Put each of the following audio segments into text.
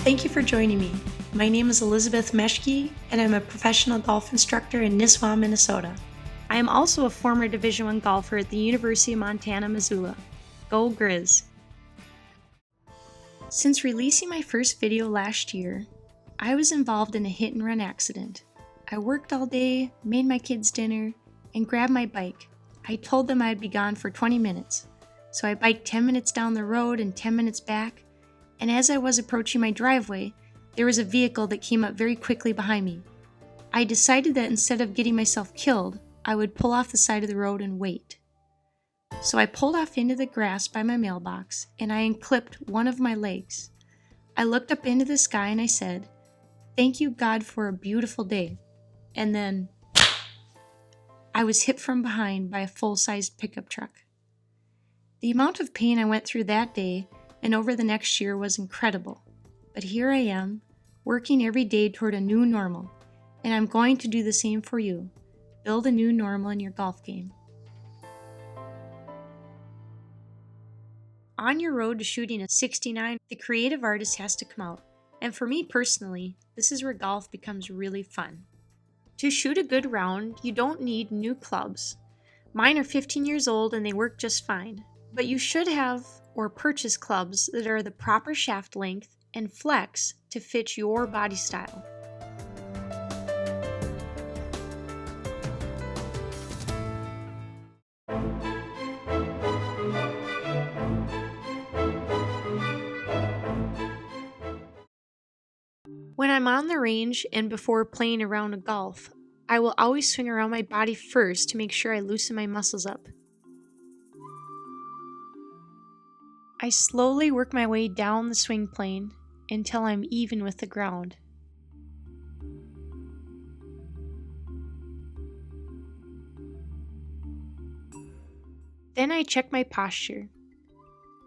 Thank you for joining me. My name is Elizabeth Meschke, and I'm a professional golf instructor in Nisswa, Minnesota. I am also a former Division I golfer at the University of Montana, Missoula. Go Grizz! Since releasing my first video last year, I was involved in a hit-and-run accident. I worked all day, made my kids dinner, and grabbed my bike. I told them I'd be gone for 20 minutes, so I biked 10 minutes down the road and 10 minutes back, and as I was approaching my driveway, there was a vehicle that came up very quickly behind me. I decided that instead of getting myself killed, I would pull off the side of the road and wait. So I pulled off into the grass by my mailbox, and I unclipped one of my legs. I looked up into the sky and I said, "Thank you, God, for a beautiful day." And then I was hit from behind by a full-sized pickup truck. The amount of pain I went through that day and over the next year was incredible. But here I am, working every day toward a new normal, and I'm going to do the same for you. Build a new normal in your golf game. On your road to shooting a 69, the creative artist has to come out. And for me personally, this is where golf becomes really fun. To shoot a good round, you don't need new clubs. Mine are 15 years old and they work just fine. But you should have or purchase clubs that are the proper shaft length and flex to fit your body style. When I'm on the range and before playing a round of golf, I will always swing around my body first to make sure I loosen my muscles up. I slowly work my way down the swing plane until I'm even with the ground. Then I check my posture.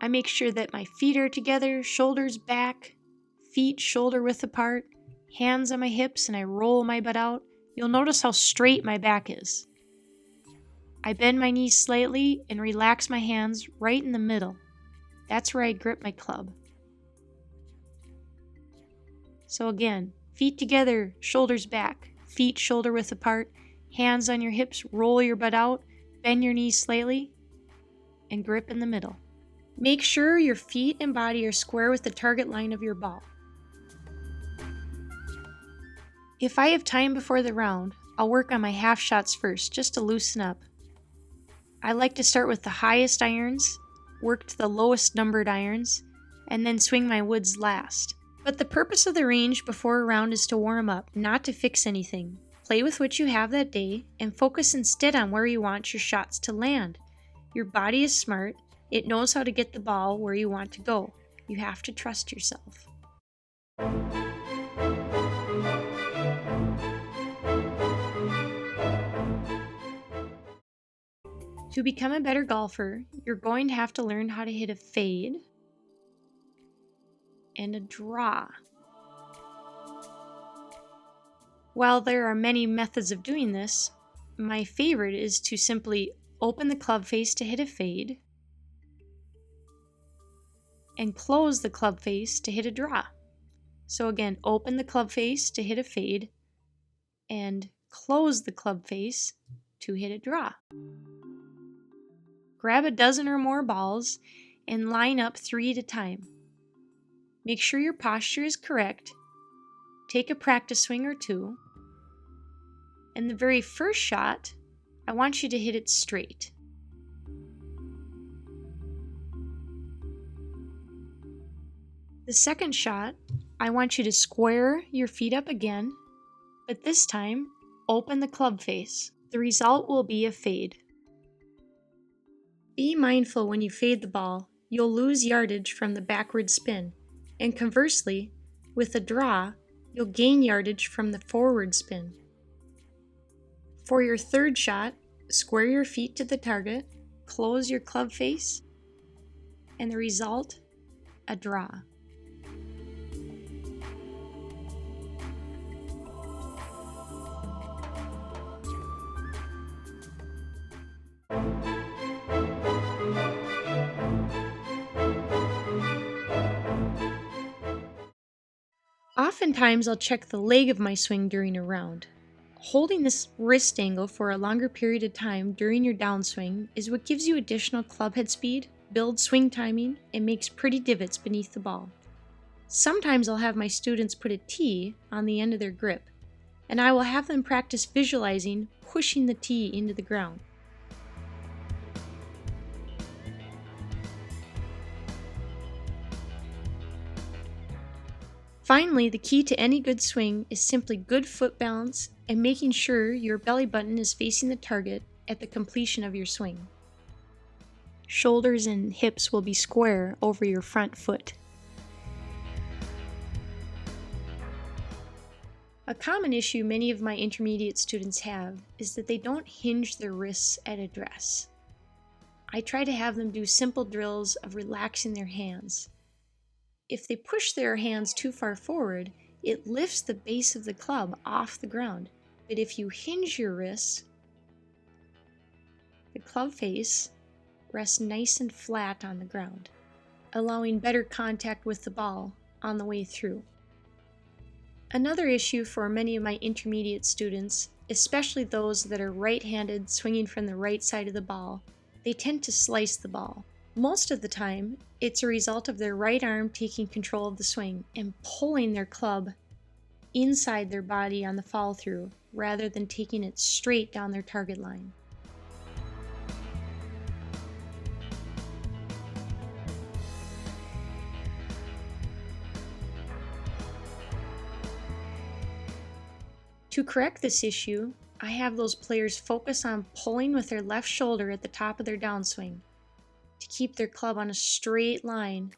I make sure that my feet are together, shoulders back, feet shoulder width apart, hands on my hips, and I roll my butt out. You'll notice how straight my back is. I bend my knees slightly and relax my hands right in the middle. That's where I grip my club. So again, feet together, shoulders back, feet shoulder width apart, hands on your hips, roll your butt out, bend your knees slightly, and grip in the middle. Make sure your feet and body are square with the target line of your ball. If I have time before the round, I'll work on my half shots first, just to loosen up. I like to start with the highest irons, work to the lowest numbered irons, and then swing my woods last. But the purpose of the range before a round is to warm up, not to fix anything. Play with what you have that day, and focus instead on where you want your shots to land. Your body is smart. It knows how to get the ball where you want to go. You have to trust yourself. To become a better golfer, you're going to have to learn how to hit a fade and a draw. While there are many methods of doing this, my favorite is to simply open the club face to hit a fade and close the club face to hit a draw. So again, open the club face to hit a fade and close the club face to hit a draw. Grab a dozen or more balls and line up 3 at a time. Make sure your posture is correct. Take a practice swing or 2. And the very first shot, I want you to hit it straight. The second shot, I want you to square your feet up again, but this time, open the club face. The result will be a fade. Be mindful when you fade the ball, you'll lose yardage from the backward spin, and conversely, with a draw, you'll gain yardage from the forward spin. For your third shot, square your feet to the target, close your club face, and the result, a draw. Oftentimes, I'll check the leg of my swing during a round. Holding this wrist angle for a longer period of time during your downswing is what gives you additional club head speed, builds swing timing, and makes pretty divots beneath the ball. Sometimes I'll have my students put a tee on the end of their grip, and I will have them practice visualizing pushing the tee into the ground. Finally, the key to any good swing is simply good foot balance and making sure your belly button is facing the target at the completion of your swing. Shoulders and hips will be square over your front foot. A common issue many of my intermediate students have is that they don't hinge their wrists at address. I try to have them do simple drills of relaxing their hands. If they push their hands too far forward, it lifts the base of the club off the ground. But if you hinge your wrists, the club face rests nice and flat on the ground, allowing better contact with the ball on the way through. Another issue for many of my intermediate students, especially those that are right-handed swinging from the right side of the ball, they tend to slice the ball. Most of the time, it's a result of their right arm taking control of the swing and pulling their club inside their body on the follow-through rather than taking it straight down their target line. To correct this issue, I have those players focus on pulling with their left shoulder at the top of their downswing to keep their club on a straight line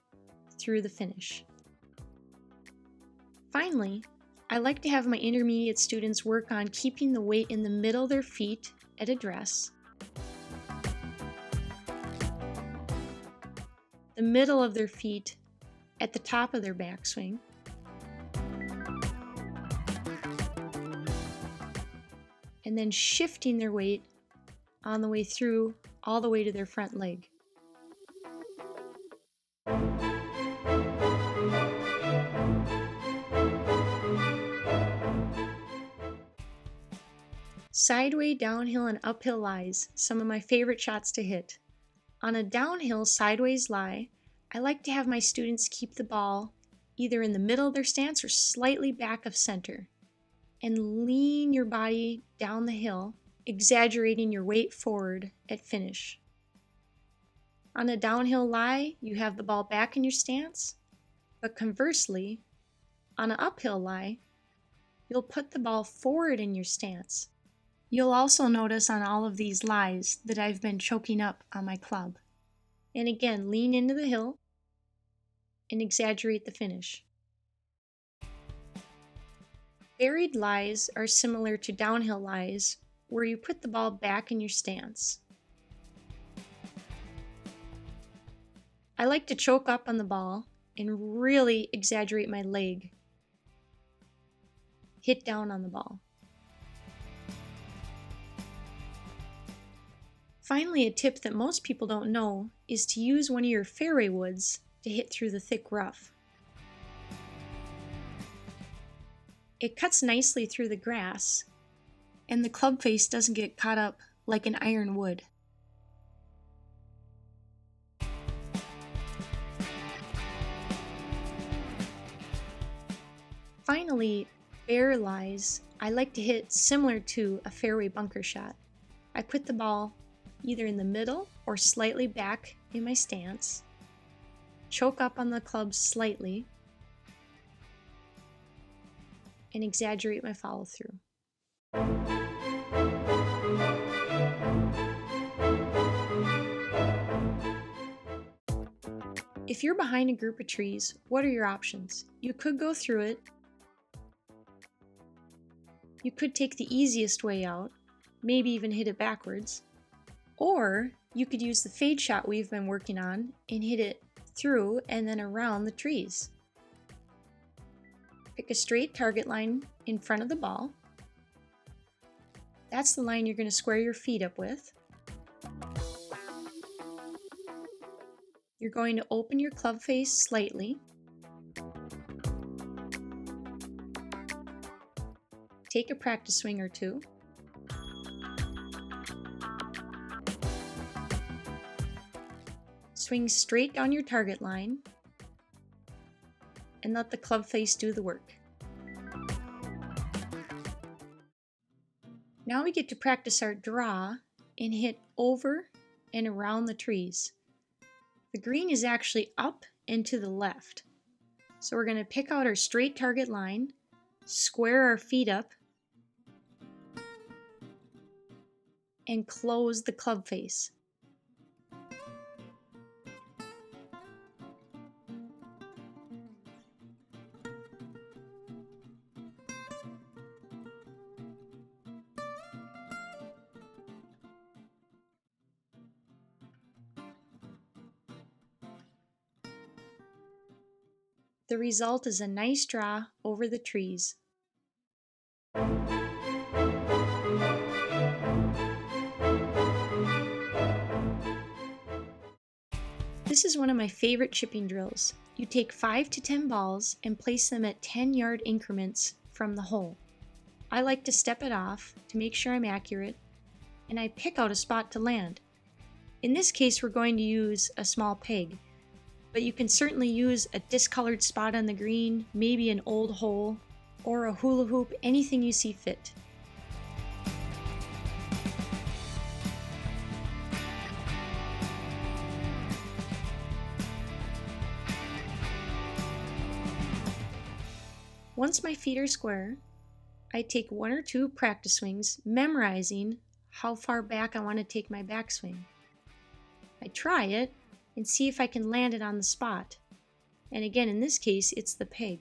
through the finish. Finally, I like to have my intermediate students work on keeping the weight in the middle of their feet at address, the middle of their feet at the top of their backswing, and then shifting their weight on the way through all the way to their front leg. Sideway, downhill, and uphill lies, some of my favorite shots to hit. On a downhill sideways lie, I like to have my students keep the ball either in the middle of their stance or slightly back of center, and lean your body down the hill, exaggerating your weight forward at finish. On a downhill lie, you have the ball back in your stance, but conversely, on an uphill lie, you'll put the ball forward in your stance. You'll also notice on all of these lies that I've been choking up on my club. And again, lean into the hill and exaggerate the finish. Buried lies are similar to downhill lies where you put the ball back in your stance. I like to choke up on the ball and really exaggerate my leg. Hit down on the ball. Finally, a tip that most people don't know is to use one of your fairway woods to hit through the thick rough. It cuts nicely through the grass, and the club face doesn't get caught up like an iron would. Finally, bare lies I like to hit similar to a fairway bunker shot. I put the ball either in the middle or slightly back in my stance, choke up on the club slightly, and exaggerate my follow through. If you're behind a group of trees, what are your options? You could go through it. You could take the easiest way out, maybe even hit it backwards. Or you could use the fade shot we've been working on and hit it through and then around the trees. Pick a straight target line in front of the ball. That's the line you're going to square your feet up with. You're going to open your club face slightly. take a practice swing or two. Swing straight down your target line and let the club face do the work. Now we get to practice our draw and hit over and around the trees. The green is actually up and to the left. So we're going to pick out our straight target line, square our feet up, and close the club face. The result is a nice draw over the trees. This is one of my favorite chipping drills. You take 5 to 10 balls and place them at 10-yard increments from the hole. I like to step it off to make sure I'm accurate, and I pick out a spot to land. In this case, we're going to use a small peg, but you can certainly use a discolored spot on the green, maybe an old hole, or a hula hoop, anything you see fit. Once my feet are square, I take 1 or 2 practice swings, memorizing how far back I want to take my backswing. I try it and see if I can land it on the spot. And again, in this case, it's the peg.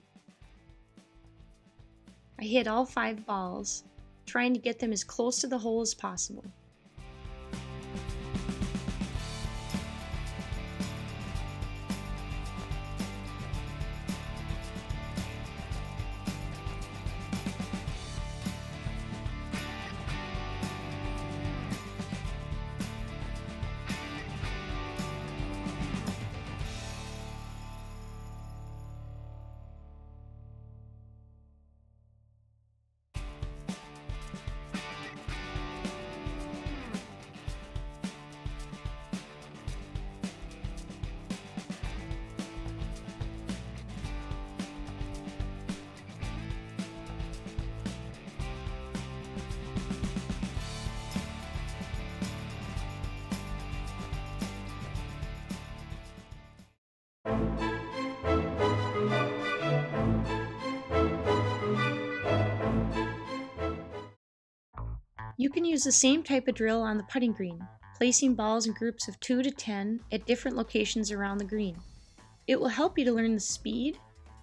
I hit all 5 balls, trying to get them as close to the hole as possible. You can use the same type of drill on the putting green, placing balls in groups of 2 to 10 at different locations around the green. It will help you to learn the speed,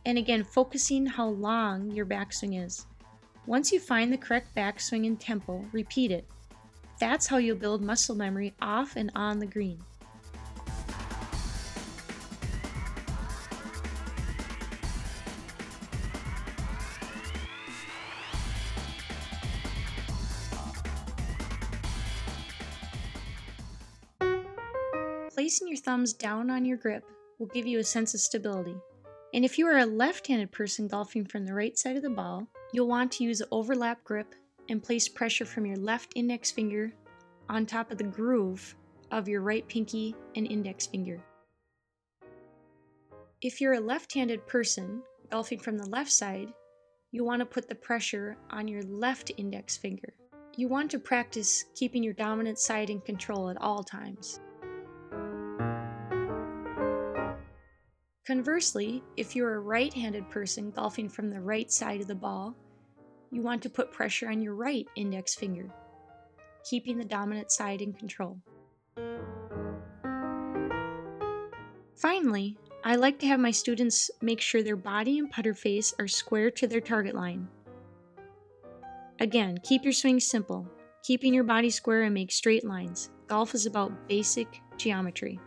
and again, focusing how long your backswing is. Once you find the correct backswing and tempo, repeat it. That's how you'll build muscle memory off and on the green. Placing your thumbs down on your grip will give you a sense of stability. And if you are a left-handed person golfing from the right side of the ball, you'll want to use an overlap grip and place pressure from your left index finger on top of the groove of your right pinky and index finger. If you're a left-handed person golfing from the left side, you want to put the pressure on your left index finger. You want to practice keeping your dominant side in control at all times. Conversely, if you're a right-handed person golfing from the right side of the ball, you want to put pressure on your right index finger, keeping the dominant side in control. Finally, I like to have my students make sure their body and putter face are square to their target line. Again, keep your swing simple, keeping your body square and make straight lines. Golf is about basic geometry.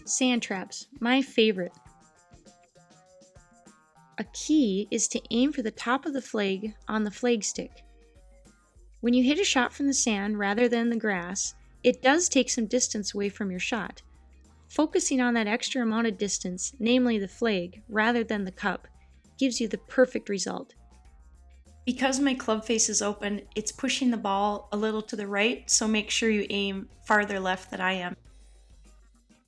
Sand traps, my favorite. A key is to aim for the top of the flag on the flag stick. When you hit a shot from the sand rather than the grass, it does take some distance away from your shot, Focusing on that extra amount of distance, namely the flag, rather than the cup, gives you the perfect result. Because my club face is open, it's pushing the ball a little to the right, so make sure you aim farther left than I am.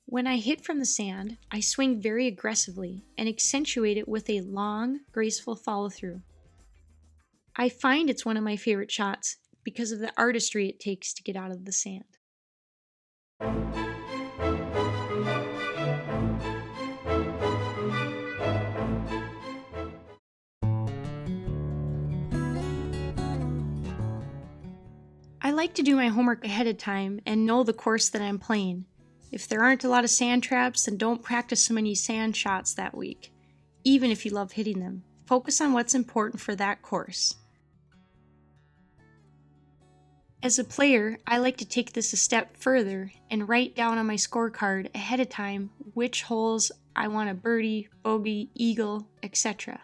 When I hit from the sand, I swing very aggressively and accentuate it with a long, graceful follow-through. I find it's one of my favorite shots because of the artistry it takes to get out of the sand. I like to do my homework ahead of time and know the course that I'm playing. If there aren't a lot of sand traps, then don't practice so many sand shots that week. Even if you love hitting them, focus on what's important for that course. As a player, I like to take this a step further and write down on my scorecard ahead of time which holes I want a birdie, bogey, eagle, etc.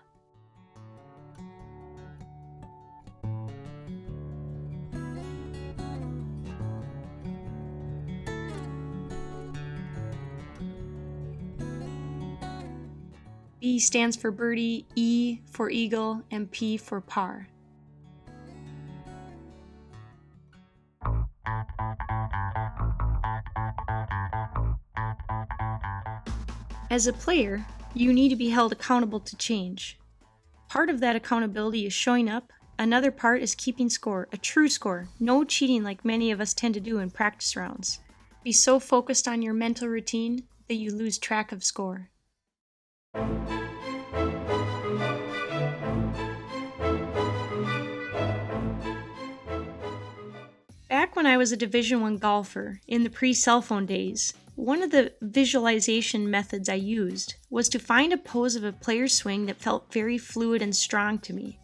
B stands for birdie, E for eagle, and P for par. As a player, you need to be held accountable to change. Part of that accountability is showing up. Another part is keeping score, a true score, no cheating like many of us tend to do in practice rounds. Be so focused on your mental routine that you lose track of score. Back when I was a Division I golfer, in the pre-cell phone days, one of the visualization methods I used was to find a pose of a player's swing that felt very fluid and strong to me.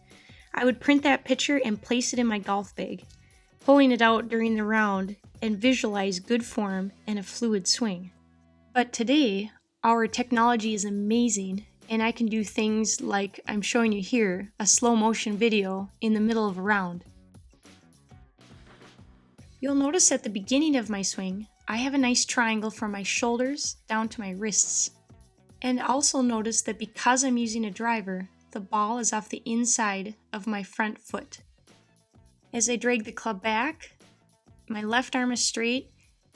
I would print that picture and place it in my golf bag, pulling it out during the round and visualize good form and a fluid swing. But today, our technology is amazing, and I can do things like I'm showing you here, a slow motion video in the middle of a round. You'll notice at the beginning of my swing, I have a nice triangle from my shoulders down to my wrists. And also notice that because I'm using a driver, the ball is off the inside of my front foot. As I drag the club back, my left arm is straight,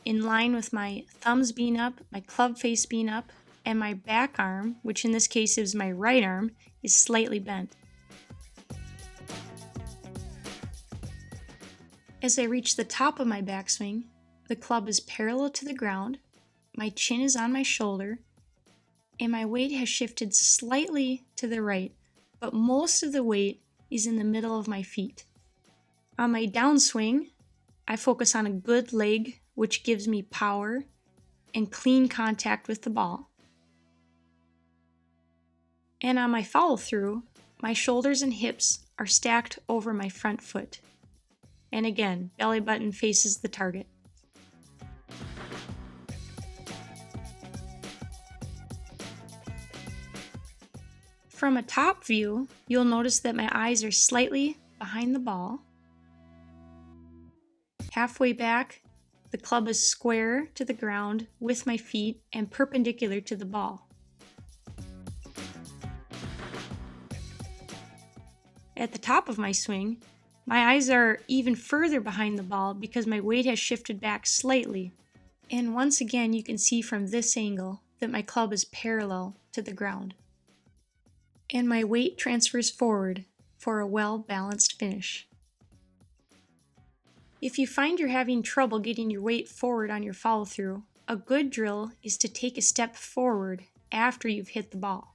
in line with my thumbs being up, my club face being up, and my back arm, which in this case is my right arm, is slightly bent. As I reach the top of my backswing, the club is parallel to the ground, my chin is on my shoulder, and my weight has shifted slightly to the right, but most of the weight is in the middle of my feet. On my downswing, I focus on a good leg, which gives me power and clean contact with the ball. And on my follow-through, my shoulders and hips are stacked over my front foot. And again, belly button faces the target. From a top view, you'll notice that my eyes are slightly behind the ball. Halfway back, the club is square to the ground with my feet and perpendicular to the ball. At the top of my swing, my eyes are even further behind the ball because my weight has shifted back slightly. And once again, you can see from this angle that my club is parallel to the ground. And my weight transfers forward for a well-balanced finish. If you find you're having trouble getting your weight forward on your follow-through, a good drill is to take a step forward after you've hit the ball.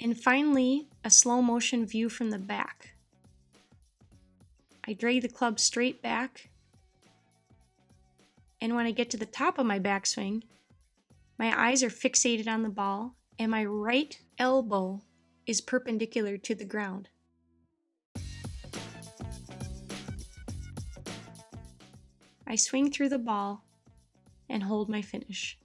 And finally, a slow motion view from the back. I drag the club straight back, and when I get to the top of my backswing, my eyes are fixated on the ball, and my right elbow is perpendicular to the ground. I swing through the ball and hold my finish.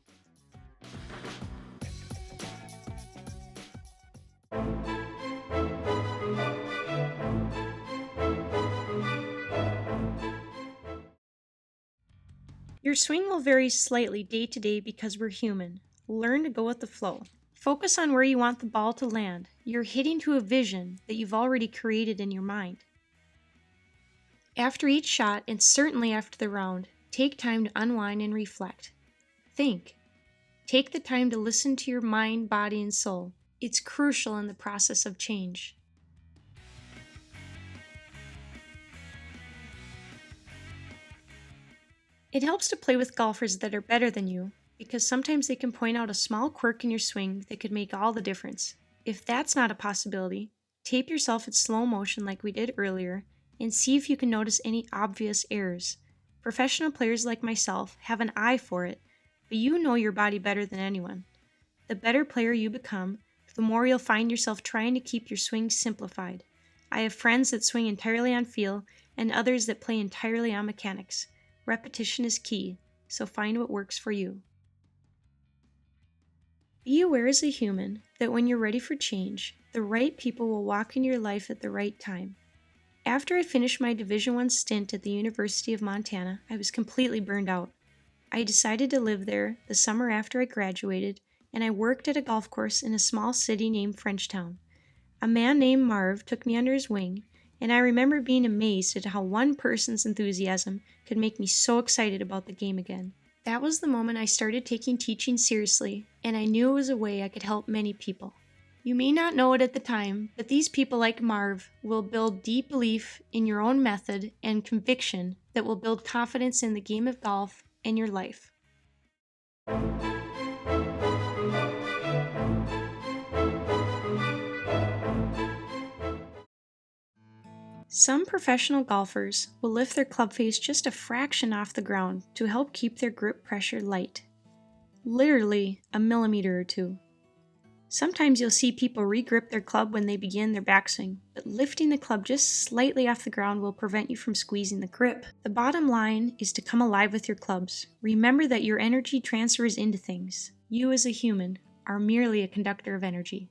Your swing will vary slightly day to day because we're human. Learn to go with the flow. Focus on where you want the ball to land. You're hitting to a vision that you've already created in your mind. After each shot, and certainly after the round, take time to unwind and reflect. Think. Take the time to listen to your mind, body, and soul. It's crucial in the process of change. It helps to play with golfers that are better than you, because sometimes they can point out a small quirk in your swing that could make all the difference. If that's not a possibility, tape yourself at slow motion like we did earlier and see if you can notice any obvious errors. Professional players like myself have an eye for it, but you know your body better than anyone. The better player you become, the more you'll find yourself trying to keep your swing simplified. I have friends that swing entirely on feel and others that play entirely on mechanics. Repetition is key, so find what works for you. Be aware as a human that when you're ready for change, the right people will walk in your life at the right time. After I finished my Division I stint at the University of Montana, I was completely burned out. I decided to live there the summer after I graduated, and I worked at a golf course in a small city named Frenchtown. A man named Marv took me under his wing, and I remember being amazed at how one person's enthusiasm could make me so excited about the game again. That was the moment I started taking teaching seriously, and I knew it was a way I could help many people. You may not know it at the time, but these people like Marv will build deep belief in your own method and conviction that will build confidence in the game of golf and your life. Some professional golfers will lift their club face just a fraction off the ground to help keep their grip pressure light. Literally a millimeter or two. Sometimes you'll see people re-grip their club when they begin their backswing, but lifting the club just slightly off the ground will prevent you from squeezing the grip. The bottom line is to come alive with your clubs. Remember that your energy transfers into things. You as a human are merely a conductor of energy.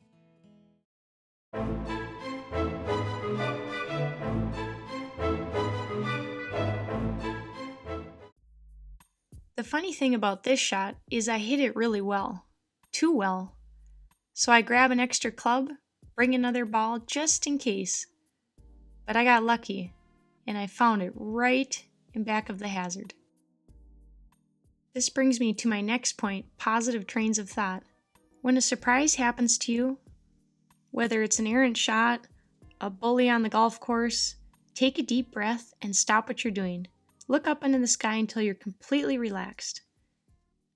The funny thing about this shot is I hit it really well. Too well. So I grab an extra club, bring another ball just in case. But I got lucky, and I found it right in back of the hazard. This brings me to my next point, positive trains of thought. When a surprise happens to you, whether it's an errant shot, a bully on the golf course, take a deep breath and stop what you're doing. Look up into the sky until you're completely relaxed.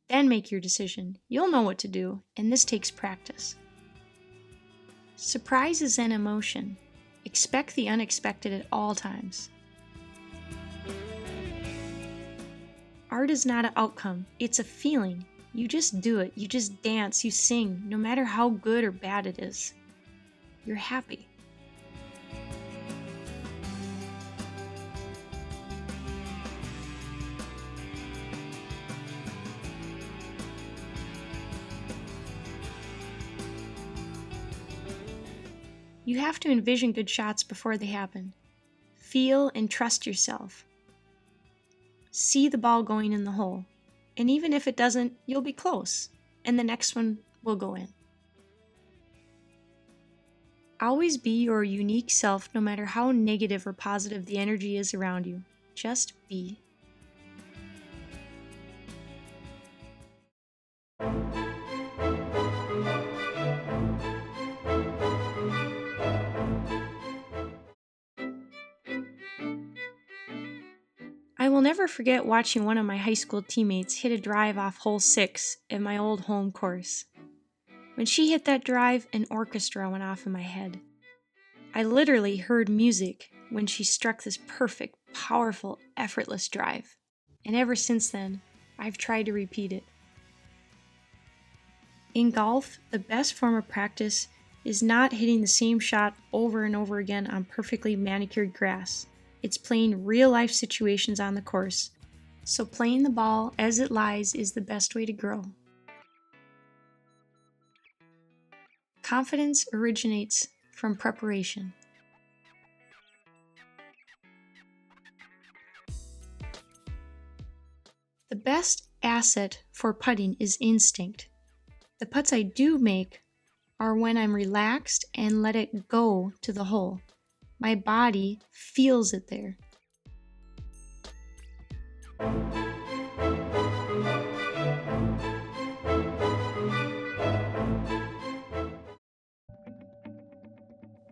Then make your decision. You'll know what to do, and this takes practice. Surprise is an emotion. Expect the unexpected at all times. Art is not an outcome, it's a feeling. You just do it, you just dance, you sing, no matter how good or bad it is. You're happy. You have to envision good shots before they happen. Feel and trust yourself. See the ball going in the hole. And even if it doesn't, you'll be close. And the next one will go in. Always be your unique self no matter how negative or positive the energy is around you. Just be. I will never forget watching one of my high school teammates hit a drive off hole 6 at my old home course. When she hit that drive, an orchestra went off in my head. I literally heard music when she struck this perfect, powerful, effortless drive. And ever since then, I've tried to repeat it. In golf, the best form of practice is not hitting the same shot over and over again on perfectly manicured grass. It's playing real-life situations on the course. So playing the ball as it lies is the best way to grow. Confidence originates from preparation. The best asset for putting is instinct. The putts I do make are when I'm relaxed and let it go to the hole. My body feels it there.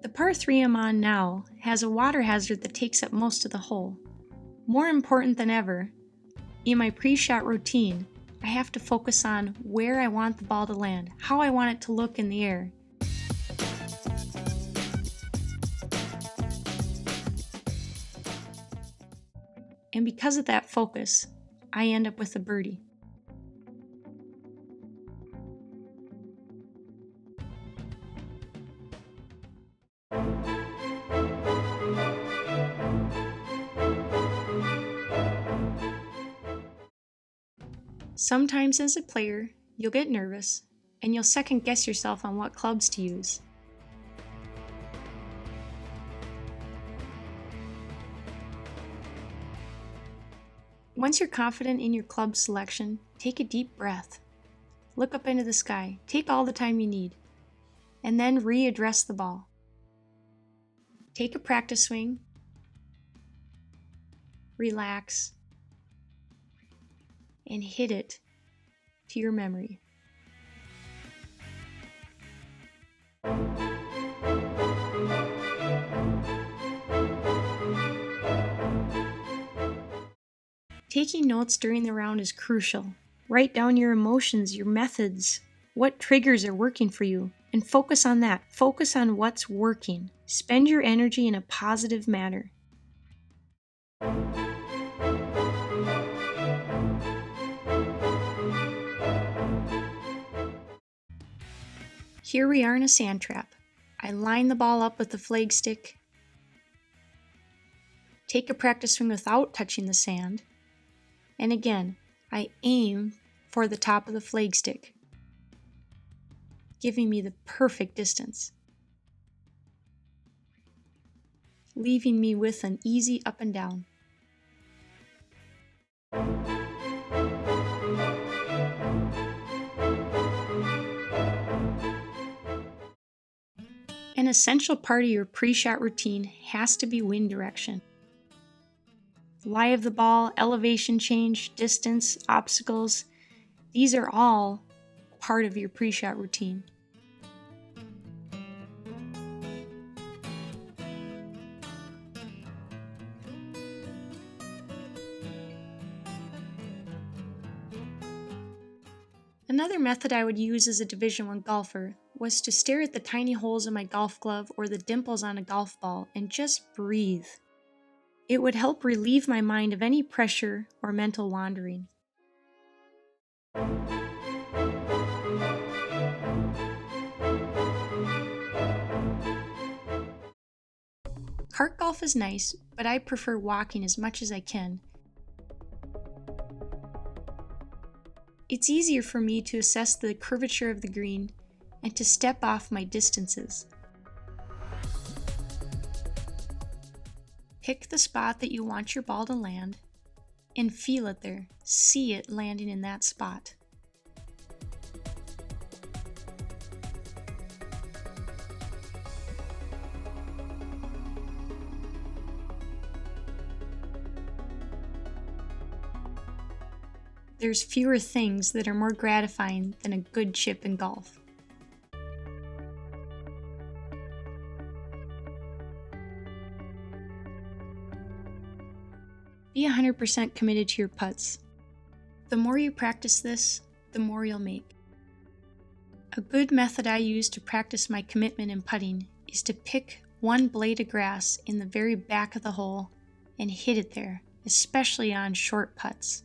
The par 3 I'm on now has a water hazard that takes up most of the hole. More important than ever, in my pre-shot routine, I have to focus on where I want the ball to land, how I want it to look in the air. And because of that focus, I end up with a birdie. Sometimes as a player, you'll get nervous and you'll second guess yourself on what clubs to use. Once you're confident in your club selection, take a deep breath. Look up into the sky, take all the time you need, and then readdress the ball. Take a practice swing, relax, and hit it to your memory. Taking notes during the round is crucial. Write down your emotions, your methods, what triggers are working for you, and focus on that. Focus on what's working. Spend your energy in a positive manner. Here we are in a sand trap. I line the ball up with the flag stick, take a practice swing without touching the sand, and again, I aim for the top of the flag stick, giving me the perfect distance, leaving me with an easy up and down. An essential part of your pre-shot routine has to be wind direction. Lie of the ball, elevation change, distance, obstacles, these are all part of your pre-shot routine. Another method I would use as a Division I golfer was to stare at the tiny holes in my golf glove or the dimples on a golf ball and just breathe. It would help relieve my mind of any pressure or mental wandering. Cart golf is nice, but I prefer walking as much as I can. It's easier for me to assess the curvature of the green and to step off my distances. Pick the spot that you want your ball to land and feel it there. See it landing in that spot. There's fewer things that are more gratifying than a good chip in golf. Be 100% committed to your putts. The more you practice this, the more you'll make. A good method I use to practice my commitment in putting is to pick one blade of grass in the very back of the hole and hit it there, especially on short putts.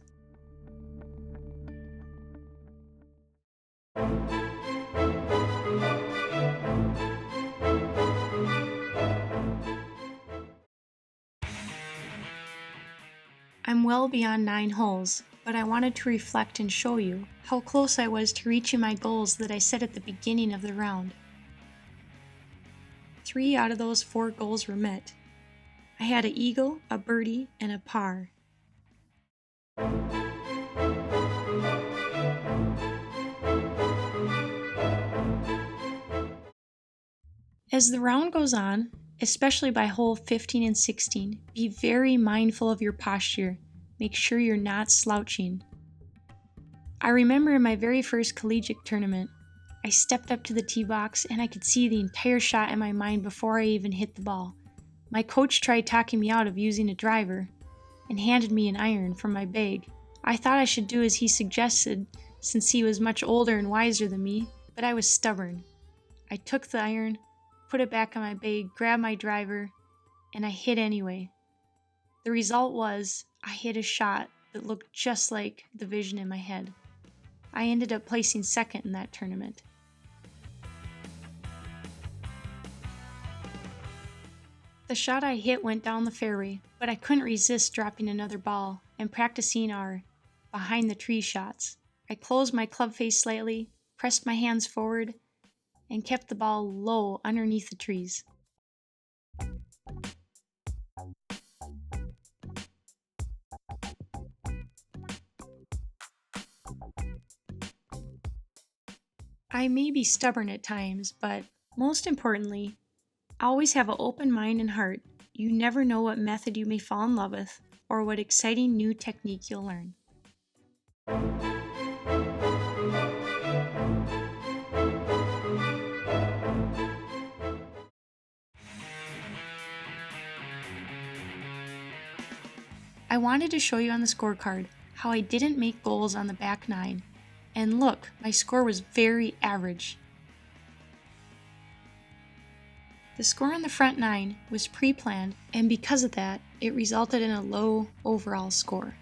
I'm well beyond 9 holes, but I wanted to reflect and show you how close I was to reaching my goals that I set at the beginning of the round. 3 out of those 4 goals were met. I had an eagle, a birdie, and a par. As the round goes on, especially by hole 15 and 16, be very mindful of your posture. Make sure you're not slouching. I remember in my very first collegiate tournament, I stepped up to the tee box and I could see the entire shot in my mind before I even hit the ball. My coach tried talking me out of using a driver and handed me an iron from my bag. I thought I should do as he suggested since he was much older and wiser than me, but I was stubborn. I took the iron, put it back on my bag, grabbed my driver, and I hit anyway. The result was I hit a shot that looked just like the vision in my head. I ended up placing second in that tournament. The shot I hit went down the fairway, but I couldn't resist dropping another ball and practicing our behind the tree shots. I closed my club face slightly, pressed my hands forward, and kept the ball low underneath the trees. I may be stubborn at times, but most importantly, always have an open mind and heart. You never know what method you may fall in love with or what exciting new technique you'll learn. I wanted to show you on the scorecard how I didn't make goals on the back nine. And look, my score was very average. The score on the front nine was pre-planned, and because of that, it resulted in a low overall score.